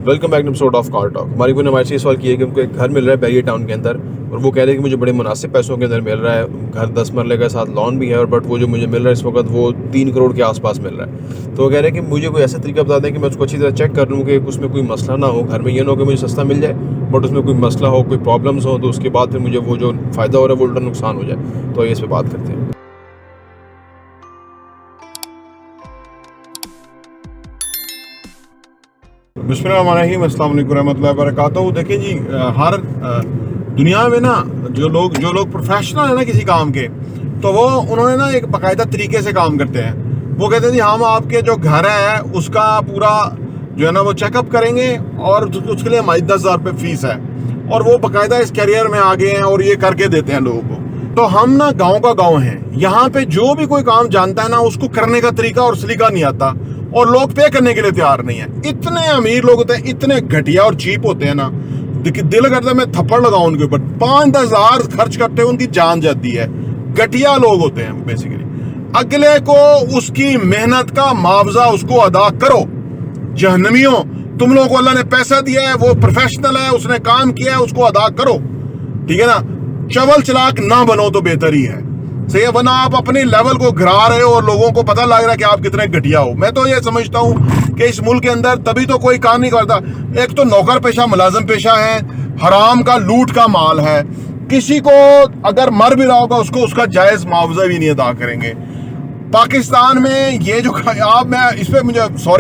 Welcome back to episode of car talk. हमारी को ने हमारे से सवाल किया कि उनको एक घर मिल रहा है बैरियर टाउन के अंदर, और वो कह रहे हैं कि मुझे बड़े मुनासिब पैसों के अंदर मिल रहा है। घर 10 मरले के साथ लॉन भी है, और बट वो जो मुझे मिल रहा है इस वक्त वो 3 करोड़ के आसपास मिल रहा है। तो वो कह रहे हैं कि मुझे कोई ऐसा तरीका बता दें कि मैं उसको अच्छी तरह चेक कर लूँ कि उसमें कोई मसला ना हो। घर में ये ना हो कि मुझे सस्ता मिल जाए बट उसमें कोई मसला हो, कोई प्रॉब्लम्स हो, तो उसके बाद फिर मुझे वो जो फ़ायदा हो रहा है वो उल्टा नुकसान हो जाए। तो ये इस पर बात करते हैं। बिस्मिल्लाहिर्रहमानिर्रहीम, अस्सलाम वालेकुम रहमतुल्लाहि व बरकातहू। देखिए जी, हर दुनिया में ना जो लोग प्रोफेशनल है ना किसी काम के, तो वो उन्होंने ना एक बाकायदा तरीके से काम करते हैं। वो कहते हैं जी हम आपके जो घर है उसका पूरा जो है ना वो चेकअप करेंगे, और उसके लिए हमारी 10,000 रुपये फीस है, और वो बाकायदा इस करियर में आगे हैं और ये करके देते हैं लोगों को। तो हम ना गाँव का गाँव है, यहाँ पे जो भी कोई काम जानता है ना उसको करने का तरीका और सलीका नहीं आता, और लोग पे करने के लिए तैयार नहीं है। इतने अमीर लोग होते हैं, इतने घटिया और चीप होते हैं ना, दिल करता है मैं थप्पड़ लगाऊं उनके ऊपर। 5-10 हज़ार खर्च करते हैं, उनकी जान जाती है। घटिया लोग होते हैं बेसिकली। अगले को उसकी मेहनत का मुआवजा उसको अदा करो। जहन्नमियों, तुम लोगों को अल्लाह ने पैसा दिया है, वो प्रोफेशनल है, उसने काम किया है, उसको अदा करो। ठीक है ना, चवल चलाक ना बनो तो बेहतर ही है, सही है। वरना आप अपने लेवल को गिरा रहे हो और लोगों को पता लग रहा है कि आप कितने घटिया हो। मैं तो ये समझता हूँ कि इस मुल्क के अंदर तभी तो कोई काम नहीं करता। एक तो नौकर पेशा मुलाजिम पेशा है, हराम का लूट का माल है। किसी को अगर मर भी रहा होगा उसको उसका जायज मुआवजा भी नहीं अदा करेंगे। पाकिस्तान में ये जो मैं इस पे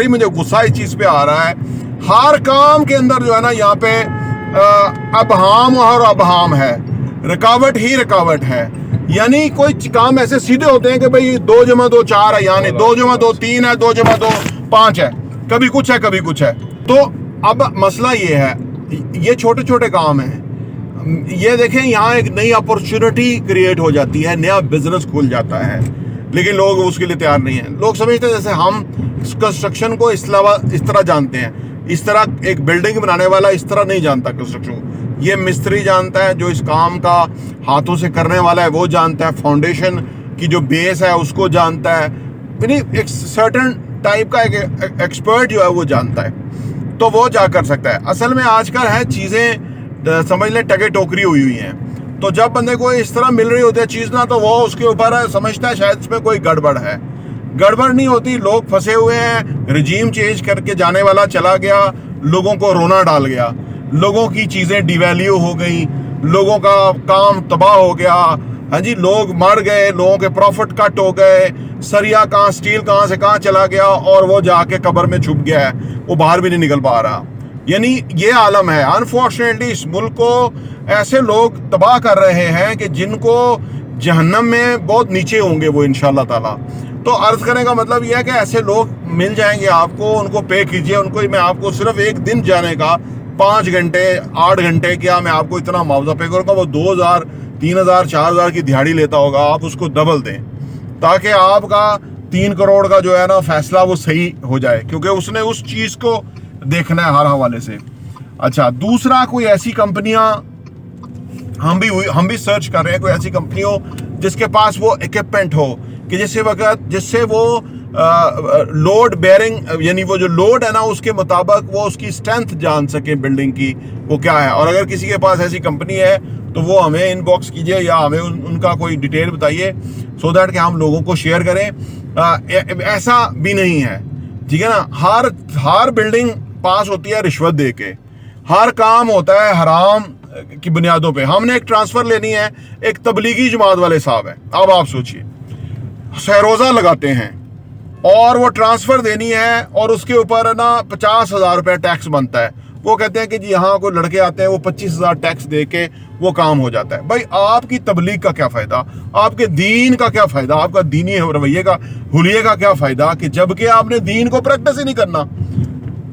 मुझे गुस्सा इस चीज पे आ रहा है। हर काम के अंदर जो है ना यहाँ पे अबहाम और अबहाम है, रुकावट ही रुकावट है। यानी कोई काम ऐसे सीधे होते हैं कि भाई 2 + 2 4 है, यानी 2 + 2 3 है, 2 + 2 5 है, कभी कुछ है कभी कुछ है। तो अब मसला ये है, ये छोटे छोटे काम हैं। ये देखें, यहाँ एक नई अपॉर्चुनिटी क्रिएट हो जाती है, नया बिजनेस खुल जाता है, लेकिन लोग उसके लिए तैयार नहीं है। लोग समझते हैं जैसे हम कंस्ट्रक्शन को इस तरह जानते हैं। इस तरह एक बिल्डिंग बनाने वाला इस तरह नहीं जानता कंस्ट्रक्शन को। ये मिस्त्री जानता है, जो इस काम का हाथों से करने वाला है वो जानता है, फाउंडेशन की जो बेस है उसको जानता है, यानी एक सर्टेन टाइप का एक एक्सपर्ट जो है वो जानता है, तो वो जा कर सकता है। असल में आजकल है चीज़ें समझ लें टके टोकरी हुई हैं। तो जब बंदे को इस तरह मिल रही होती है चीज़ ना, तो वो उसके ऊपर समझता है शायद इसमें कोई गड़बड़ है। गड़बड़ नहीं होती, लोग फंसे हुए हैं। रिजीम चेंज करके जाने वाला चला गया, लोगों को रोना डाल गया, लोगों की चीज़ें डिवैल्यू हो गई, लोगों का काम तबाह हो गया। हाँ जी, लोग मर गए, लोगों के प्रॉफिट कट हो गए, सरिया कहाँ स्टील कहाँ से कहाँ चला गया, और वो जाके कब्र में छुप गया है, वो बाहर भी नहीं निकल पा रहा। यानी ये आलम है। अनफॉर्चुनेटली इस मुल्क को ऐसे लोग तबाह कर रहे हैं कि जिनको जहन्नम में बहुत नीचे होंगे वो इंशाल्लाह ताला। तो अर्ज करने का मतलब यह है कि ऐसे लोग मिल जाएंगे आपको, उनको पे कीजिए। उनको मैं आपको सिर्फ एक दिन जाने का 5 घंटे 8 घंटे क्या मैं आपको इतना मुआवजा पे करूँगा। वो 2,000 3,000 4,000 की दिहाड़ी लेता होगा, आप उसको डबल दें ताकि आपका 3 करोड़ का जो है ना फैसला वो सही हो जाए, क्योंकि उसने उस चीज़ को देखना है हर हवाले से। अच्छा, दूसरा, कोई ऐसी कंपनियां हम भी सर्च कर रहे हैं, कोई ऐसी कंपनी हो जिसके पास वो इक्विपमेंट हो कि जिससे वो लोड बेयरिंग, यानी वो जो लोड है ना उसके मुताबिक वो उसकी स्ट्रेंथ जान सके बिल्डिंग की वो क्या है। और अगर किसी के पास ऐसी कंपनी है तो वो हमें इनबॉक्स कीजिए या हमें उनका कोई डिटेल बताइए, सो दैट कि हम लोगों को शेयर करें। ऐसा भी नहीं है, ठीक है ना। हर बिल्डिंग पास होती है रिश्वत दे के, हर काम होता है हराम की बुनियादों पे। हमने एक ट्रांसफर लेनी है, एक तबलीगी जमात वाले साहब है, अब आप सोचिए, सहरोजा लगाते हैं और वो ट्रांसफर देनी है, और उसके ऊपर ना 50,000 रुपये टैक्स बनता है। वो कहते हैं कि जी यहाँ कोई लड़के आते हैं, वो 25,000 टैक्स दे के वो काम हो जाता है। भाई आपकी तबलीग का क्या फ़ायदा, आपके दीन का क्या फ़ायदा, आपका दीनी रवैये का हुलिये का क्या फ़ायदा, कि जबकि आपने दीन को प्रैक्टिस ही नहीं करना।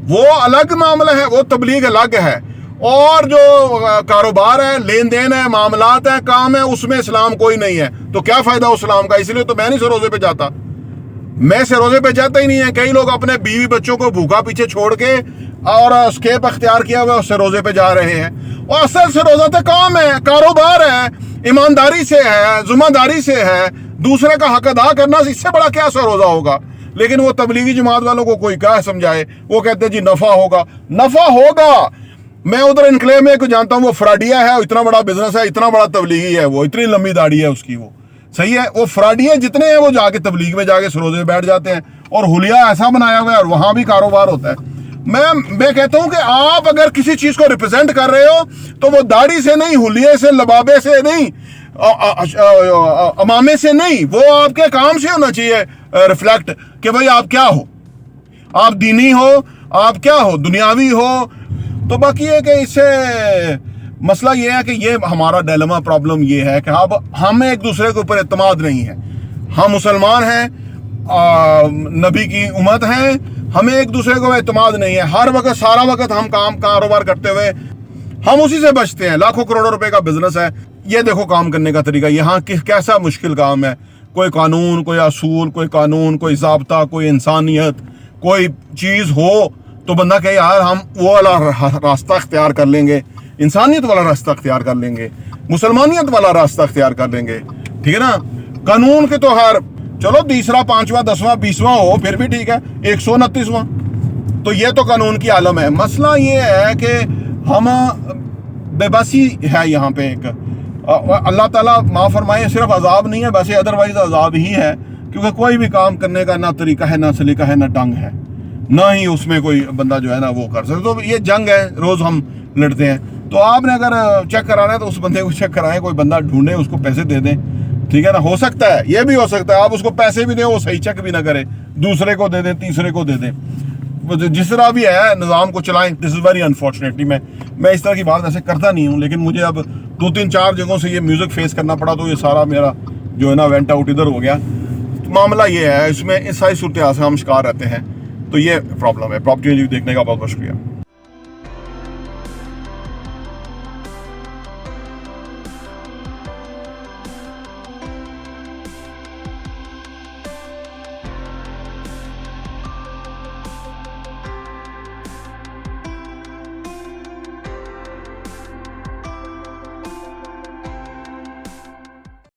वो अलग मामला है, वो तबलीग अलग है। और जो कारोबार है, लेन देन है, मामलात है, काम है, उसमें इस्लाम कोई नहीं है, तो क्या फ़ायदा इस्लाम का। इसलिए तो मैं नहीं सरोजे पे जाता, मैं सरोजे पे जाता ही नहीं है। कई लोग अपने बीवी बच्चों को भूखा पीछे छोड़ के और स्केप अख्तियार किया हुआ सरोजे पे जा रहे हैं। और असल सरोजा तो काम है, कारोबार है, ईमानदारी से है, जुम्मेदारी से है, दूसरे का हक अदा करना, इससे बड़ा क्या सरोजा होगा। लेकिन वो तबलीगी जमात वालों को कोई क्या समझाए, वो कहते हैं जी नफा होगा। नफा होगा, मैं उधर इनक्लेव में को जानता हूँ, वो फ्राडिया है, इतना बड़ा बिजनेस है, इतना बड़ा तबलीगी है, वो इतनी लंबी दाढ़ी है उसकी, वो सही है। वो फ्राडिया जितने हैं वो जाके तबलीग में जाके सरोजे में बैठ जाते हैं, और हुलिया ऐसा बनाया हुआ है, और वहां भी कारोबार होता है। मैं कहता हूं कि आप अगर किसी चीज को रिप्रेजेंट कर रहे हो तो वो दाढ़ी से नहीं, हुलिये से, लबाबे से नहीं, अमामे से नहीं, वो आपके काम से होना चाहिए रिफ्लेक्ट कि भाई आप क्या हो, आप दीनी हो, आप क्या हो, दुनियावी हो। तो बाकी है कि इससे मसला ये है कि ये हमारा डिलेमा प्रॉब्लम ये है कि अब हम एक दूसरे के ऊपर एतमाद नहीं है। हम मुसलमान हैं, नबी की उम्मत हैं, हमें एक दूसरे को एतमाद नहीं है। हर वक्त सारा वक्त हम कारोबार करते हुए हम उसी से बचते हैं। लाखों करोड़ों रुपए का बिजनेस है। ये देखो काम करने का तरीका यहाँ कैसा मुश्किल काम है। कोई कानून, कोई असूल, कोई कानून, कोई ज़ाब्ता, कोई इंसानियत, कोई चीज़ हो तो बंदा कहे यार हम वो वाला रास्ता अख्तियार कर लेंगे, इंसानियत वाला रास्ता अख्तियार कर लेंगे, मुसलमानियत वाला रास्ता अख्तियार कर लेंगे, ठीक है ना। कानून के तो हर चलो तीसरा, पांचवा, 10वां, 20वां हो फिर भी ठीक है, 129वां, तो ये तो कानून की आलम है। मसला ये है कि हम बेबसी है यहाँ पे। एक अल्लाह ताला माफ़ फरमाए, सिर्फ अजाब नहीं है वैसे, अदरवाइज अजाब ही है, क्योंकि कोई भी काम करने का ना तरीका है, ना सलीका है, ना ढंग है, ना ही उसमें कोई बंदा जो है ना वो कर सकते। तो ये जंग है, रोज़ हम लड़ते हैं। तो आपने अगर चेक कराना है तो उस बंदे को चेक कराएं, कोई बंदा ढूंढे, उसको पैसे दे दें, ठीक है ना। हो सकता है, ये भी हो सकता है आप उसको पैसे भी दें, वो सही चेक भी ना करे, दूसरे को दे दें, तीसरे को दे दें, जिस तरह भी है निज़ाम को चलाएं। दिस इज़ वेरी अनफॉर्चुनेटली मैं इस तरह की बात ऐसे करता नहीं हूँ, लेकिन मुझे अब 2-3-4 जगहों से ये म्यूज़िक फेस करना पड़ा, तो ये सारा मेरा जो है ना वेंट आउट इधर हो गया। तो मामला ये है, इसमें इस सारी सूरत हाल से हम शिकार रहते हैं। तो ये प्रॉब्लम है। प्रॉपर्टी रिव्यू देखने का बहुत बहुत शुक्रिया।